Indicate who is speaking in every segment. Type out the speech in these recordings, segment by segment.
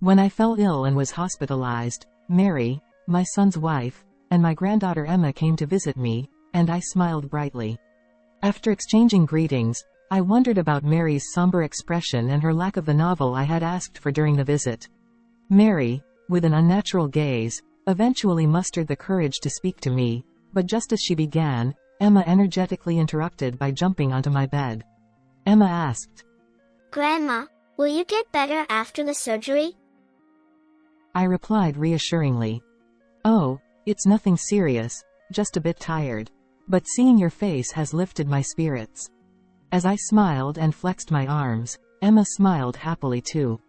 Speaker 1: When I fell ill and was hospitalized, Mary, my son's wife, and my granddaughter Emma came to visit me, and I smiled brightly. After exchanging greetings, I wondered about Mary's somber expression and her lack of the novel I had asked for during the visit. Mary, with an unnatural gaze, eventually mustered the courage to speak to me, but just as she began, Emma energetically interrupted by jumping onto my bed. Emma asked,
Speaker 2: "Grandma, will you get better after the surgery?"
Speaker 1: I replied reassuringly, "Oh, it's nothing serious, just a bit tired. But seeing your face has lifted my spirits." As I smiled and flexed my arms, Emma smiled happily too.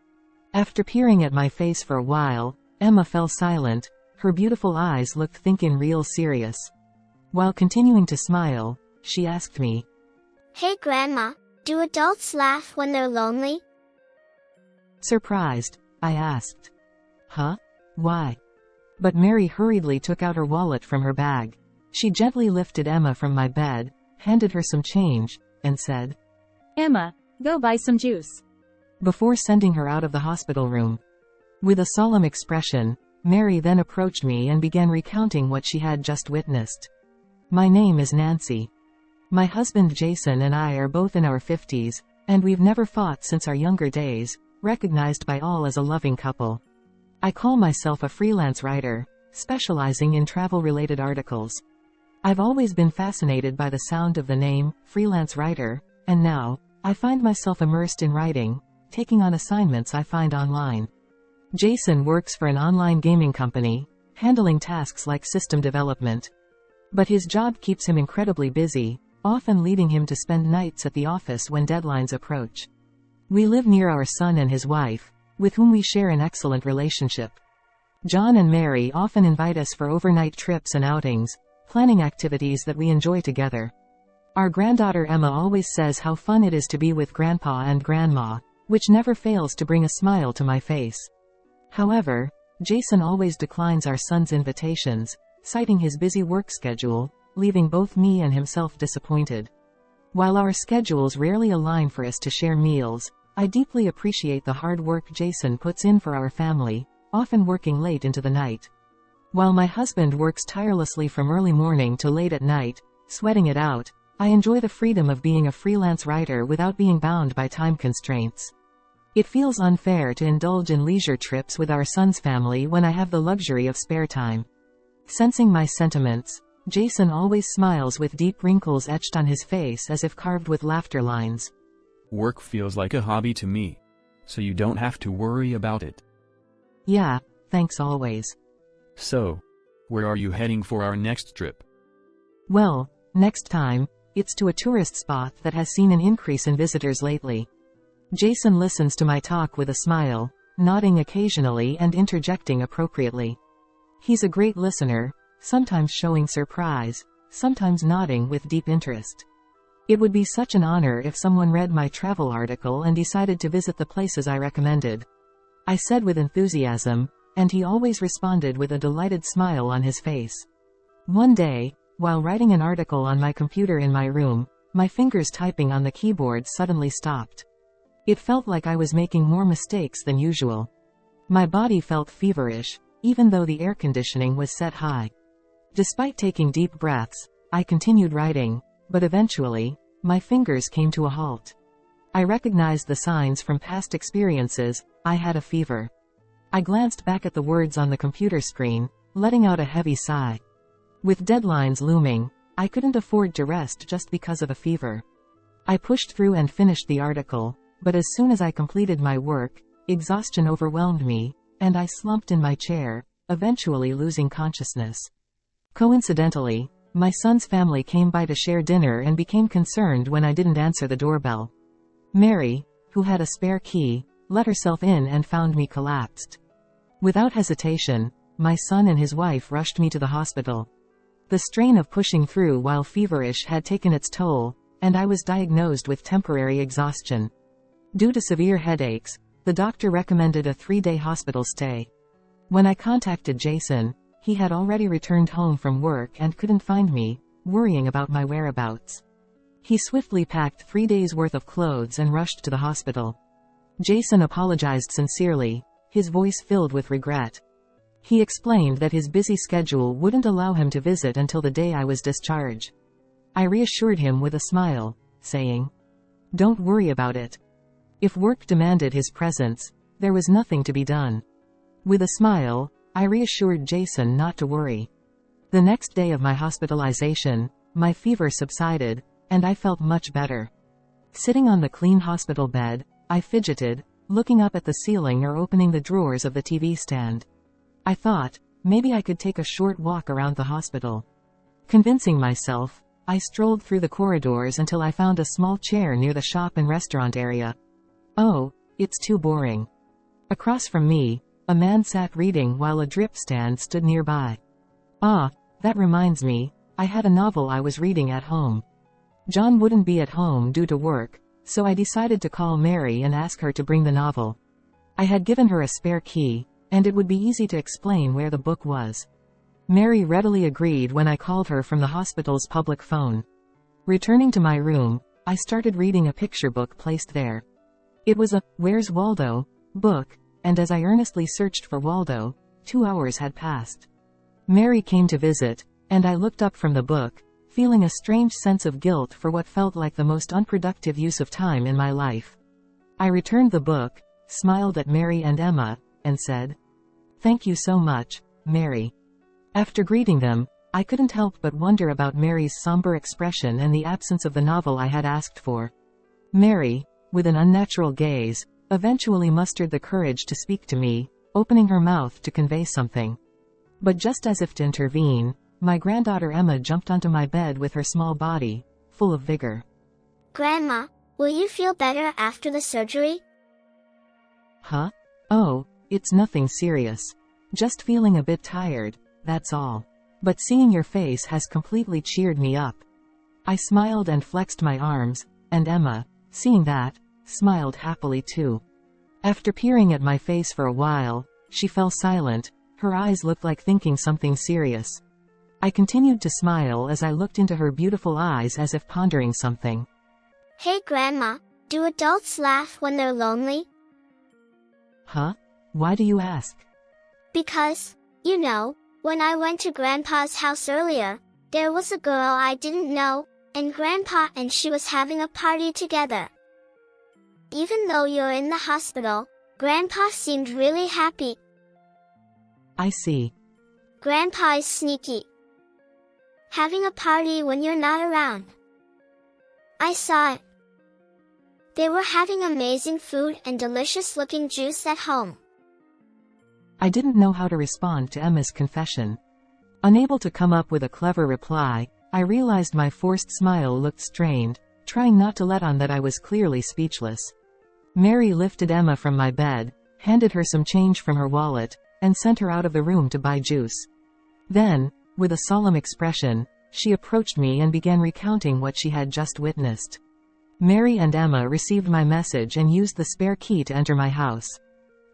Speaker 1: After peering at my face for a while, Emma fell silent, her beautiful eyes looked thinking real serious. While continuing to smile, she asked me,
Speaker 2: "Hey Grandma, do adults laugh when they're lonely?"
Speaker 1: Surprised, I asked, "Huh? Why?" But Mary hurriedly took out her wallet from her bag. She gently lifted Emma from my bed, handed her some change, and said,
Speaker 3: "Emma, go buy some juice,"
Speaker 1: before sending her out of the hospital room. With a solemn expression, Mary then approached me and began recounting what she had just witnessed. "My name is Nancy. My husband Jason and I are both in our 50s, and we've never fought since our younger days, recognized by all as a loving couple. I call myself a freelance writer, specializing in travel-related articles. I've always been fascinated by the sound of the name, freelance writer, and now, I find myself immersed in writing, taking on assignments I find online. Jason works for an online gaming company, handling tasks like system development. But his job keeps him incredibly busy, often leading him to spend nights at the office when deadlines approach. We live near our son and his wife, with whom we share an excellent relationship. John and Mary often invite us for overnight trips and outings, planning activities that we enjoy together. Our granddaughter Emma always says how fun it is to be with Grandpa and Grandma, which never fails to bring a smile to my face. However, Jason always declines our son's invitations, citing his busy work schedule, leaving both me and himself disappointed. While our schedules rarely align for us to share meals, I deeply appreciate the hard work Jason puts in for our family, often working late into the night. While my husband works tirelessly from early morning to late at night, sweating it out, I enjoy the freedom of being a freelance writer without being bound by time constraints. It feels unfair to indulge in leisure trips with our son's family when I have the luxury of spare time. Sensing my sentiments, Jason always smiles with deep wrinkles etched on his face as if carved with laughter lines.
Speaker 4: "Work feels like a hobby to me. So you don't have to worry about it."
Speaker 1: "Yeah, thanks always."
Speaker 4: "So, where are you heading for our next trip?"
Speaker 1: "Well, next time, it's to a tourist spot that has seen an increase in visitors lately." Jason listens to my talk with a smile, nodding occasionally and interjecting appropriately. He's a great listener, sometimes showing surprise, sometimes nodding with deep interest. It would be such an honor if someone read my travel article and decided to visit the places I recommended. I said with enthusiasm, and he always responded with a delighted smile on his face. One day, while writing an article on my computer in my room, my fingers typing on the keyboard suddenly stopped. It felt like I was making more mistakes than usual. My body felt feverish, even though the air conditioning was set high. Despite taking deep breaths, I continued writing, but eventually, my fingers came to a halt. I recognized the signs from past experiences. I had a fever. I glanced back at the words on the computer screen, letting out a heavy sigh. With deadlines looming, I couldn't afford to rest just because of a fever. I pushed through and finished the article, but as soon as I completed my work, exhaustion overwhelmed me, and I slumped in my chair, eventually losing consciousness. Coincidentally, my son's family came by to share dinner and became concerned when I didn't answer the doorbell. Mary, who had a spare key, let herself in and found me collapsed. Without hesitation, my son and his wife rushed me to the hospital. The strain of pushing through while feverish had taken its toll, and I was diagnosed with temporary exhaustion. Due to severe headaches, the doctor recommended a 3-day hospital stay. When I contacted Jason, he had already returned home from work and couldn't find me, worrying about my whereabouts. He swiftly packed 3 days' worth of clothes and rushed to the hospital. Jason apologized sincerely. his voice filled with regret. He explained that his busy schedule wouldn't allow him to visit until the day I was discharged. I reassured him with a smile, saying, "Don't worry about it." If work demanded his presence, there was nothing to be done. With a smile, I reassured Jason not to worry. The next day of my hospitalization, my fever subsided, and I felt much better. Sitting on the clean hospital bed, I fidgeted, looking up at the ceiling or opening the drawers of the TV stand. I thought, maybe I could take a short walk around the hospital. Convincing myself, I strolled through the corridors until I found a small chair near the shop and restaurant area. Oh, it's too boring. Across from me, a man sat reading while a drip stand stood nearby. Ah, that reminds me, I had a novel I was reading at home. John wouldn't be at home due to work, so I decided to call Mary and ask her to bring the novel. I had given her a spare key, and it would be easy to explain where the book was. Mary readily agreed when I called her from the hospital's public phone. Returning to my room, I started reading a picture book placed there. It was a "Where's Waldo?" book, and as I earnestly searched for Waldo, 2 hours had passed. Mary came to visit, and I looked up from the book, feeling a strange sense of guilt for what felt like the most unproductive use of time in my life. I returned the book, smiled at Mary and Emma, and said, "Thank you so much, Mary." After greeting them, I couldn't help but wonder about Mary's somber expression and the absence of the novel I had asked for. Mary, with an unnatural gaze, eventually mustered the courage to speak to me, opening her mouth to convey something. But just as if to intervene, my granddaughter Emma jumped onto my bed with her small body, full of vigor.
Speaker 2: Grandma, will you feel better after the surgery?
Speaker 1: Huh? Oh, it's nothing serious. Just feeling a bit tired, that's all. But seeing your face has completely cheered me up. I smiled and flexed my arms, and Emma, seeing that, smiled happily too. After peering at my face for a while, she fell silent, her eyes looked like thinking something serious. I continued to smile as I looked into her beautiful eyes as if pondering something.
Speaker 2: Hey Grandma, do adults laugh when they're lonely?
Speaker 1: Huh? Why do you ask?
Speaker 2: Because, you know, when I went to Grandpa's house earlier, there was a girl I didn't know, and Grandpa and she was having a party together. Even though you're in the hospital, Grandpa seemed really happy.
Speaker 1: I see.
Speaker 2: Grandpa is sneaky. Having a party when you're not around. I saw it. They were having amazing food and delicious looking juice at home.
Speaker 1: I didn't know how to respond to Emma's confession. Unable to come up with a clever reply, I realized my forced smile looked strained, trying not to let on that I was clearly speechless. Mary lifted Emma from my bed, handed her some change from her wallet, and sent her out of the room to buy juice. Then, with a solemn expression, she approached me and began recounting what she had just witnessed. Mary and Emma received my message and used the spare key to enter my house.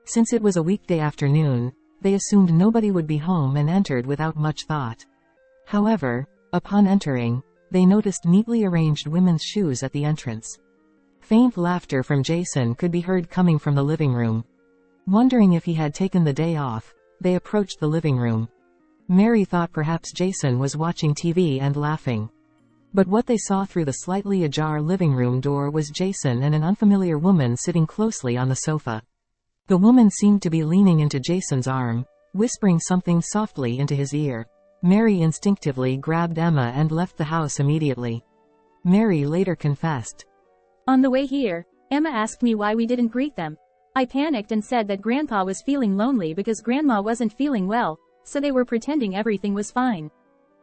Speaker 1: Since it was a weekday afternoon, they assumed nobody would be home and entered without much thought. However, upon entering, they noticed neatly arranged women's shoes at the entrance. Faint laughter from Jason could be heard coming from the living room. Wondering if he had taken the day off, they approached the living room. Mary thought perhaps Jason was watching TV and laughing. But what they saw through the slightly ajar living room door was Jason and an unfamiliar woman sitting closely on the sofa. The woman seemed to be leaning into Jason's arm, whispering something softly into his ear. Mary instinctively grabbed Emma and left the house immediately. Mary later confessed.
Speaker 3: On the way here, Emma asked me why we didn't greet them. I panicked and said that Grandpa was feeling lonely because Grandma wasn't feeling well, so they were pretending everything was fine.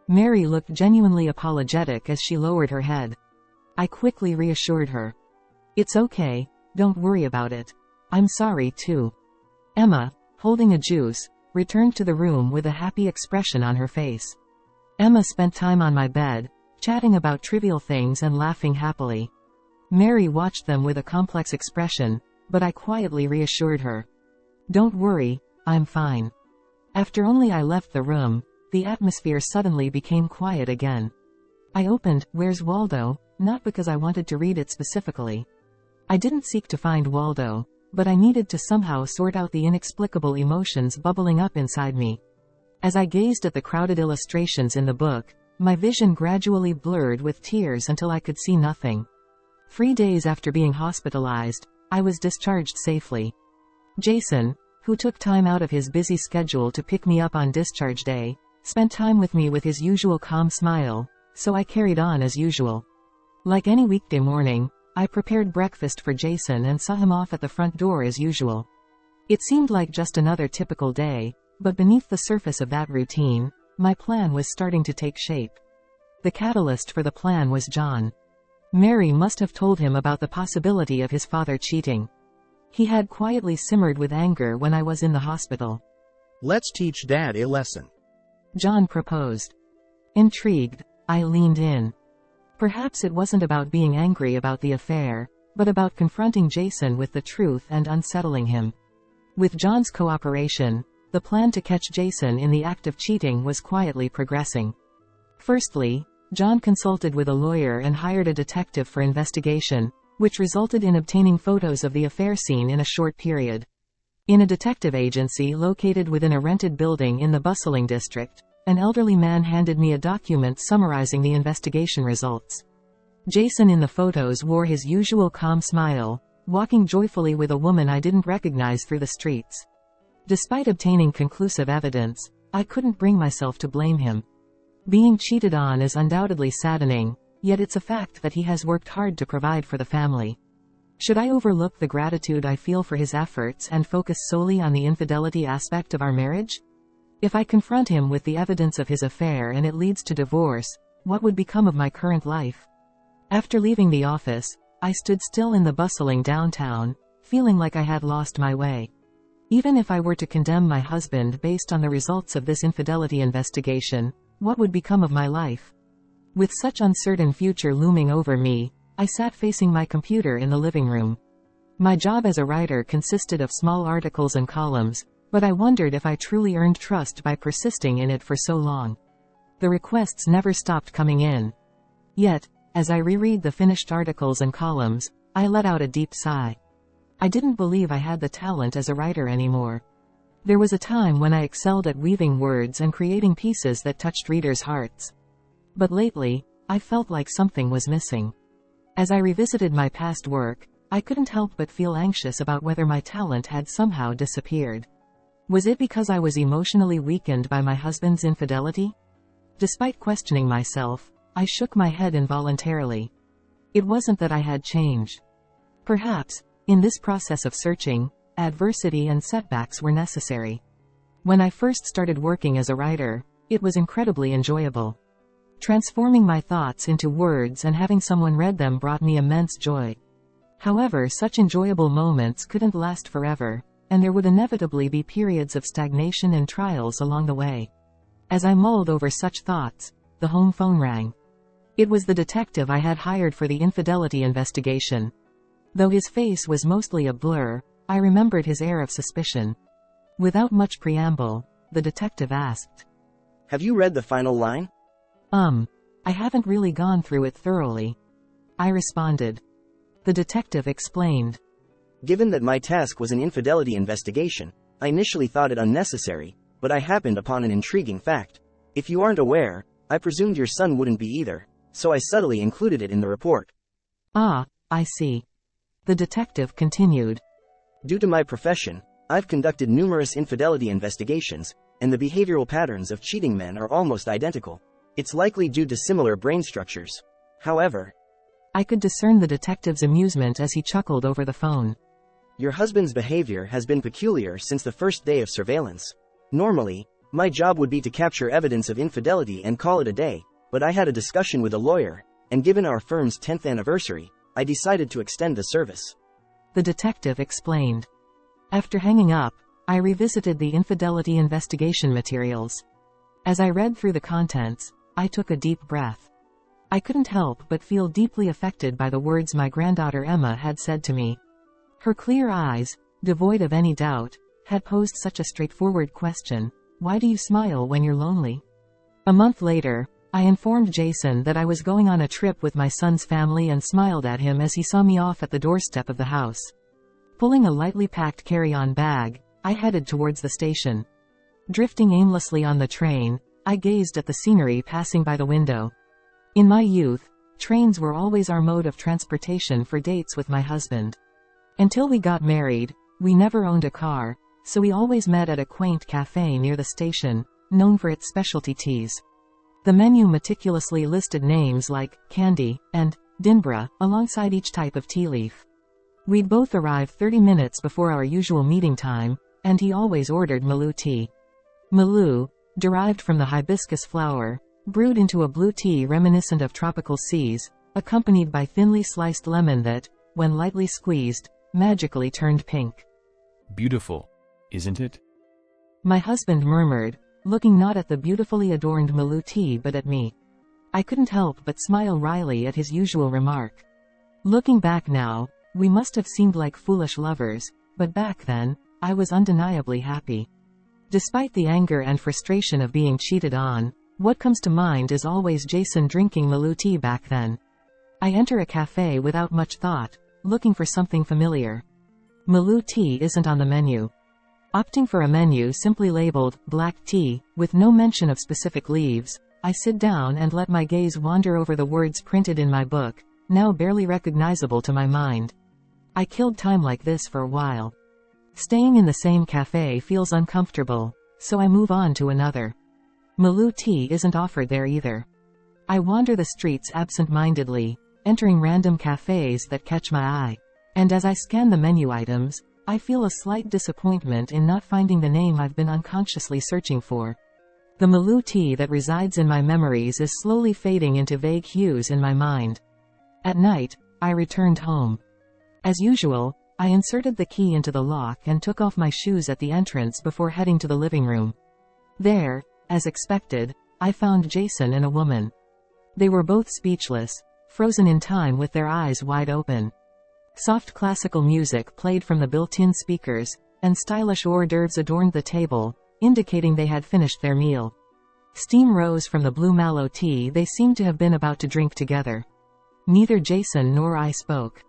Speaker 1: Mary looked genuinely apologetic as she lowered her head. I quickly reassured her. It's okay, don't worry about it. I'm sorry too. Emma, holding a juice, returned to the room with a happy expression on her face. Emma spent time on my bed, chatting about trivial things and laughing happily. Mary watched them with a complex expression, but I quietly reassured her. Don't worry, I'm fine. After only I left the room, the atmosphere suddenly became quiet again. I opened Where's Waldo, not because I wanted to read it specifically. I didn't seek to find Waldo, but I needed to somehow sort out the inexplicable emotions bubbling up inside me. As I gazed at the crowded illustrations in the book, my vision gradually blurred with tears until I could see nothing. 3 days after being hospitalized, I was discharged safely. Jason, who took time out of his busy schedule to pick me up on discharge day, spent time with me with his usual calm smile, so I carried on as usual. Like any weekday morning, I prepared breakfast for Jason and saw him off at the front door as usual. It seemed like just another typical day, but beneath the surface of that routine, my plan was starting to take shape. The catalyst for the plan was John. Mary must have told him about the possibility of his father cheating. He had quietly simmered with anger when I was in the hospital.
Speaker 5: Let's teach Dad a lesson.
Speaker 1: John proposed. Intrigued, I leaned in. Perhaps it wasn't about being angry about the affair, but about confronting Jason with the truth and unsettling him. With John's cooperation, the plan to catch Jason in the act of cheating was quietly progressing. Firstly, John consulted with a lawyer and hired a detective for investigation, which resulted in obtaining photos of the affair scene in a short period. In a detective agency located within a rented building in the bustling district, an elderly man handed me a document summarizing the investigation results. Jason in the photos wore his usual calm smile, walking joyfully with a woman I didn't recognize through the streets. Despite obtaining conclusive evidence, I couldn't bring myself to blame him. Being cheated on is undoubtedly saddening, yet it's a fact that he has worked hard to provide for the family. Should I overlook the gratitude I feel for his efforts and focus solely on the infidelity aspect of our marriage? If I confront him with the evidence of his affair and it leads to divorce, what would become of my current life? After leaving the office, I stood still in the bustling downtown, feeling like I had lost my way. Even if I were to condemn my husband based on the results of this infidelity investigation, what would become of my life? With such uncertain future looming over me, I sat facing my computer in the living room. My job as a writer consisted of small articles and columns, but I wondered if I truly earned trust by persisting in it for so long. The requests never stopped coming in. Yet, as I reread the finished articles and columns, I let out a deep sigh. I didn't believe I had the talent as a writer anymore. There was a time when I excelled at weaving words and creating pieces that touched readers' hearts. But lately, I felt like something was missing. As I revisited my past work, I couldn't help but feel anxious about whether my talent had somehow disappeared. Was it because I was emotionally weakened by my husband's infidelity? Despite questioning myself, I shook my head involuntarily. It wasn't that I had changed. Perhaps, in this process of searching, adversity and setbacks were necessary. When I first started working as a writer, it was incredibly enjoyable. Transforming my thoughts into words and having someone read them brought me immense joy. However, such enjoyable moments couldn't last forever, and there would inevitably be periods of stagnation and trials along the way. As I mulled over such thoughts, the home phone rang. It was the detective I had hired for the infidelity investigation. Though his face was mostly a blur, I remembered his air of suspicion. Without much preamble, the detective asked,
Speaker 6: "Have you read the final line?"
Speaker 1: I haven't really gone through it thoroughly," I responded. The detective explained.
Speaker 6: "Given that my task was an infidelity investigation, I initially thought it unnecessary, but I happened upon an intriguing fact. If you aren't aware, I presumed your son wouldn't be either, so I subtly included it in the report."
Speaker 1: "Ah, I see." The detective continued.
Speaker 6: "Due to my profession, I've conducted numerous infidelity investigations, and the behavioral patterns of cheating men are almost identical. It's likely due to similar brain structures. However,"
Speaker 1: I could discern the detective's amusement as he chuckled over the phone.
Speaker 6: "your husband's behavior has been peculiar since the first day of surveillance. Normally, my job would be to capture evidence of infidelity and call it a day, but I had a discussion with a lawyer, and given our firm's 10th anniversary, I decided to extend the service."
Speaker 1: The detective explained. After hanging up, I revisited the infidelity investigation materials. As I read through the contents, I took a deep breath. I couldn't help but feel deeply affected by the words my granddaughter Emma had said to me. Her clear eyes, devoid of any doubt, had posed such a straightforward question: why do you smile when you're lonely? A month later, I informed Jason that I was going on a trip with my son's family and smiled at him as he saw me off at the doorstep of the house. Pulling a lightly packed carry-on bag, I headed towards the station. Drifting aimlessly on the train, I gazed at the scenery passing by the window. In my youth, trains were always our mode of transportation for dates with my husband. Until we got married, we never owned a car, so we always met at a quaint cafe near the station, known for its specialty teas. The menu meticulously listed names like Candy and Dinbra alongside each type of tea leaf. We'd both arrive 30 minutes before our usual meeting time, and he always ordered Maloo tea. Maloo, derived from the hibiscus flower, brewed into a blue tea reminiscent of tropical seas, accompanied by thinly sliced lemon that, when lightly squeezed, magically turned pink.
Speaker 4: Beautiful, isn't it?
Speaker 1: My husband murmured, looking not at the beautifully adorned Maloo tea but at me. I couldn't help but smile wryly at his usual remark. Looking back now, we must have seemed like foolish lovers, but back then, I was undeniably happy. Despite the anger and frustration of being cheated on, what comes to mind is always Jason drinking Maloo tea back then. I enter a cafe without much thought, looking for something familiar. Maloo tea isn't on the menu. Opting for a menu simply labeled, black tea, with no mention of specific leaves, I sit down and let my gaze wander over the words printed in my book, now barely recognizable to my mind. I killed time like this for a while. Staying in the same cafe feels uncomfortable, so I move on to another. Maloo tea isn't offered there either. I wander the streets absent-mindedly, entering random cafes that catch my eye. And as I scan the menu items, I feel a slight disappointment in not finding the name I've been unconsciously searching for. The Maloo tea that resides in my memories is slowly fading into vague hues in my mind. At night, I returned home. As usual, I inserted the key into the lock and took off my shoes at the entrance before heading to the living room. There, as expected, I found Jason and a woman. They were both speechless, frozen in time with their eyes wide open. Soft classical music played from the built-in speakers, and stylish hors d'oeuvres adorned the table, indicating they had finished their meal. Steam rose from the blue mallow tea they seemed to have been about to drink together. Neither Jason nor I spoke.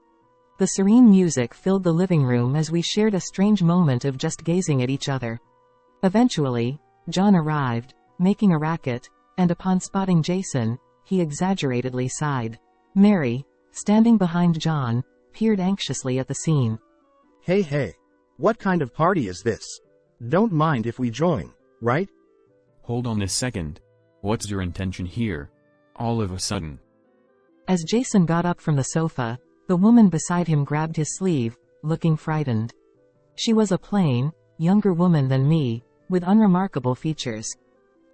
Speaker 1: The serene music filled the living room as we shared a strange moment of just gazing at each other. Eventually, John arrived, making a racket, and upon spotting Jason, he exaggeratedly sighed. Mary, standing behind John, peered anxiously at the scene.
Speaker 5: Hey, what kind of party is this? Don't mind if we join, right?
Speaker 4: Hold on a second. What's your intention here? All of a sudden.
Speaker 1: As Jason got up from the sofa, the woman beside him grabbed his sleeve, looking frightened. She was a plain, younger woman than me, with unremarkable features.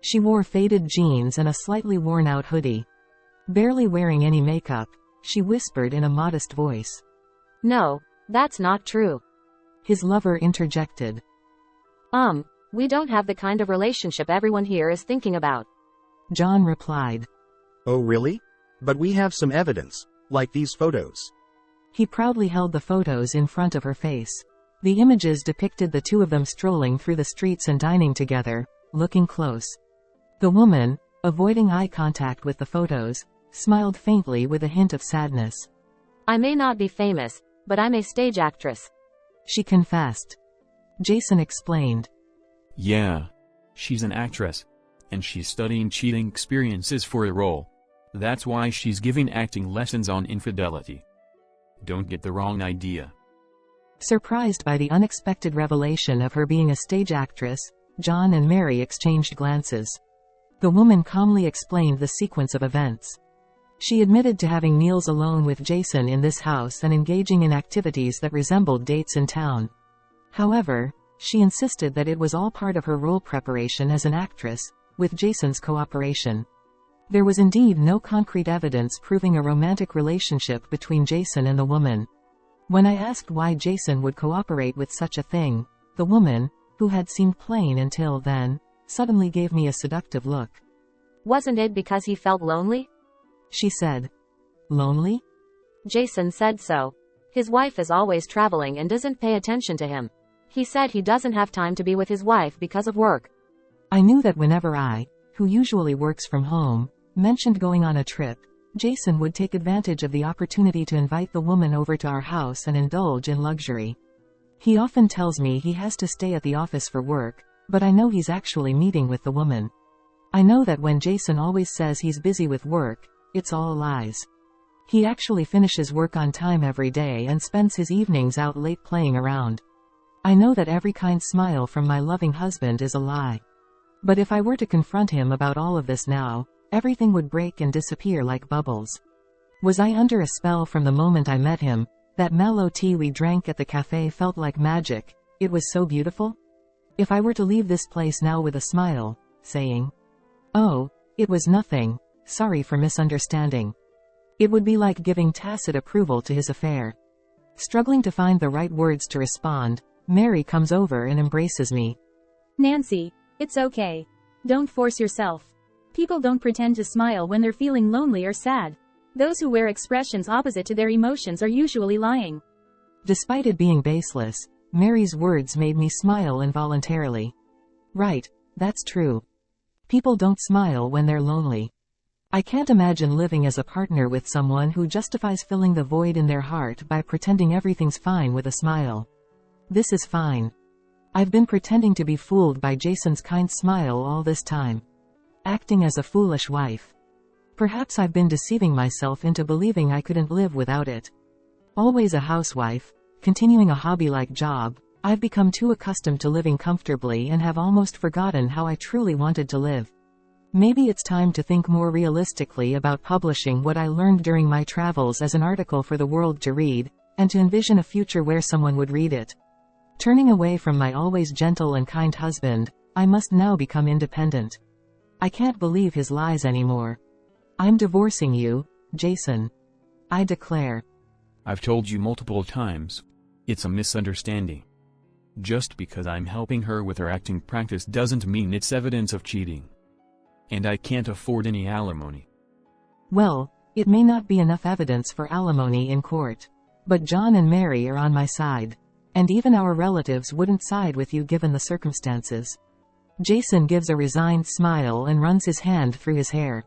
Speaker 1: She wore faded jeans and a slightly worn-out hoodie. Barely wearing any makeup, she whispered in a modest voice.
Speaker 3: No, that's not true.
Speaker 1: His lover interjected.
Speaker 3: We don't have the kind of relationship everyone here is thinking about.
Speaker 1: John replied.
Speaker 5: Oh really? But we have some evidence, like these photos.
Speaker 1: He proudly held the photos in front of her face. The images depicted the two of them strolling through the streets and dining together, looking close. The woman, avoiding eye contact with the photos, smiled faintly with a hint of sadness.
Speaker 3: I may not be famous, but I'm a stage actress.
Speaker 1: She confessed. Jason explained.
Speaker 4: Yeah. She's an actress. And she's studying cheating experiences for a role. That's why she's giving acting lessons on infidelity. Don't get the wrong idea.
Speaker 1: Surprised by the unexpected revelation of her being a stage actress, John and Mary exchanged glances. The woman calmly explained the sequence of events. She admitted to having meals alone with Jason in this house and engaging in activities that resembled dates in town. However, she insisted that it was all part of her role preparation as an actress, with Jason's cooperation. There was indeed no concrete evidence proving a romantic relationship between Jason and the woman. When I asked why Jason would cooperate with such a thing, the woman, who had seemed plain until then, suddenly gave me a seductive look.
Speaker 3: Wasn't it because he felt lonely?
Speaker 1: She said. Lonely?
Speaker 3: Jason said so. His wife is always traveling and doesn't pay attention to him. He said he doesn't have time to be with his wife because of work.
Speaker 1: I knew that whenever I, who usually works from home, mentioned going on a trip, Jason would take advantage of the opportunity to invite the woman over to our house and indulge in luxury. He often tells me he has to stay at the office for work, but I know he's actually meeting with the woman. I know that when Jason always says he's busy with work, it's all lies. He actually finishes work on time every day and spends his evenings out late playing around. I know that every kind smile from my loving husband is a lie. But if I were to confront him about all of this now, everything would break and disappear like bubbles. Was I under a spell from the moment I met him? That mellow tea we drank at the cafe felt like magic. It was so beautiful. If I were to leave this place now with a smile, saying, "Oh, it was nothing, sorry for misunderstanding," it would be like giving tacit approval to his affair. Struggling to find the right words to respond, Mary comes over and embraces me.
Speaker 3: Nancy, it's okay. Don't force yourself. People don't pretend to smile when they're feeling lonely or sad. Those who wear expressions opposite to their emotions are usually lying.
Speaker 1: Despite it being baseless, Mary's words made me smile involuntarily. Right, that's true. People don't smile when they're lonely. I can't imagine living as a partner with someone who justifies filling the void in their heart by pretending everything's fine with a smile. This is fine. I've been pretending to be fooled by Jason's kind smile all this time. Acting as a foolish wife. Perhaps I've been deceiving myself into believing I couldn't live without it. Always a housewife, continuing a hobby-like job, I've become too accustomed to living comfortably and have almost forgotten how I truly wanted to live. Maybe it's time to think more realistically about publishing what I learned during my travels as an article for the world to read, and to envision a future where someone would read it. Turning away from my always gentle and kind husband, I must now become independent. I can't believe his lies anymore. I'm divorcing you, Jason. I declare.
Speaker 4: I've told you multiple times. It's a misunderstanding. Just because I'm helping her with her acting practice doesn't mean it's evidence of cheating. And I can't afford any alimony.
Speaker 1: Well, it may not be enough evidence for alimony in court. But John and Mary are on my side. And even our relatives wouldn't side with you given the circumstances. Jason gives a resigned smile and runs his hand through his hair.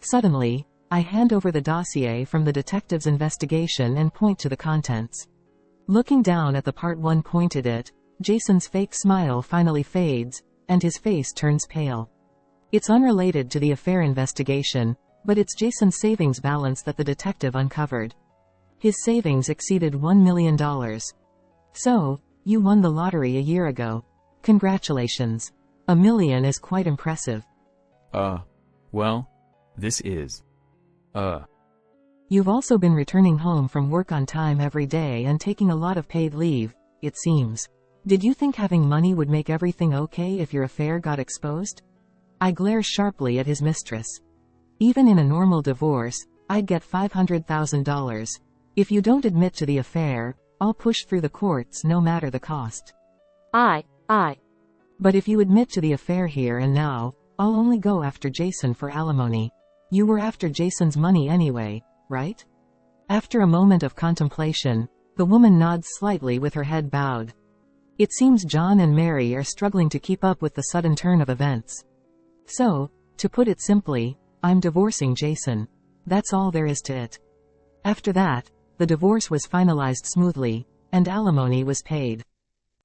Speaker 1: Suddenly, I hand over the dossier from the detective's investigation and point to the contents. Looking down at the part 1 pointed at, Jason's fake smile finally fades, and his face turns pale. It's unrelated to the affair investigation, but it's Jason's savings balance that the detective uncovered. His savings exceeded $1 million. So, you won the lottery a year ago. Congratulations. $1 million is quite impressive.
Speaker 4: Well, this is.
Speaker 1: You've also been returning home from work on time every day and taking a lot of paid leave, it seems. Did you think having money would make everything okay if your affair got exposed? I glare sharply at his mistress. Even in a normal divorce, I'd get $500,000. If you don't admit to the affair, I'll push through the courts no matter the cost. But if you admit to the affair here and now, I'll only go after Jason for alimony. You were after Jason's money anyway, right? After a moment of contemplation, the woman nods slightly with her head bowed. It seems John and Mary are struggling to keep up with the sudden turn of events. So, to put it simply, I'm divorcing Jason. That's all there is to it. After that, the divorce was finalized smoothly, and alimony was paid.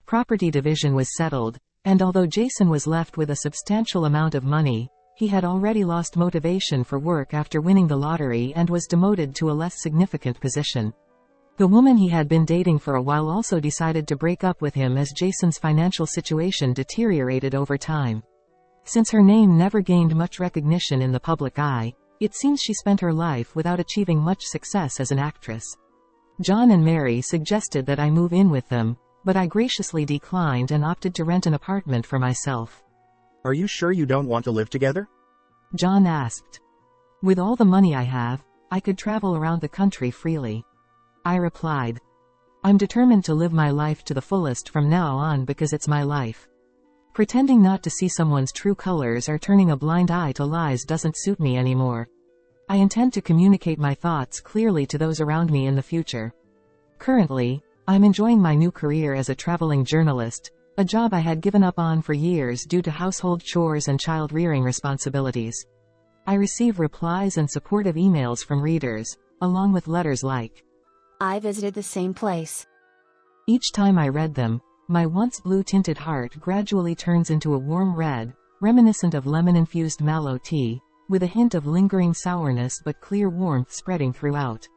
Speaker 1: Property division was settled, and although Jason was left with a substantial amount of money, he had already lost motivation for work after winning the lottery and was demoted to a less significant position. The woman he had been dating for a while also decided to break up with him as Jason's financial situation deteriorated over time. Since her name never gained much recognition in the public eye, it seems she spent her life without achieving much success as an actress. John and Mary suggested that I move in with them, but I graciously declined and opted to rent an apartment for myself.
Speaker 5: Are you sure you don't want to live together?
Speaker 1: John asked. With all the money I have, I could travel around the country freely. I replied. I'm determined to live my life to the fullest from now on because it's my life. Pretending not to see someone's true colors or turning a blind eye to lies doesn't suit me anymore. I intend to communicate my thoughts clearly to those around me in the future. Currently, I'm enjoying my new career as a traveling journalist, a job I had given up on for years due to household chores and child-rearing responsibilities. I receive replies and supportive emails from readers, along with letters like,
Speaker 7: I visited the same place.
Speaker 1: Each time I read them, my once blue-tinted heart gradually turns into a warm red, reminiscent of lemon-infused mallow tea, with a hint of lingering sourness but clear warmth spreading throughout.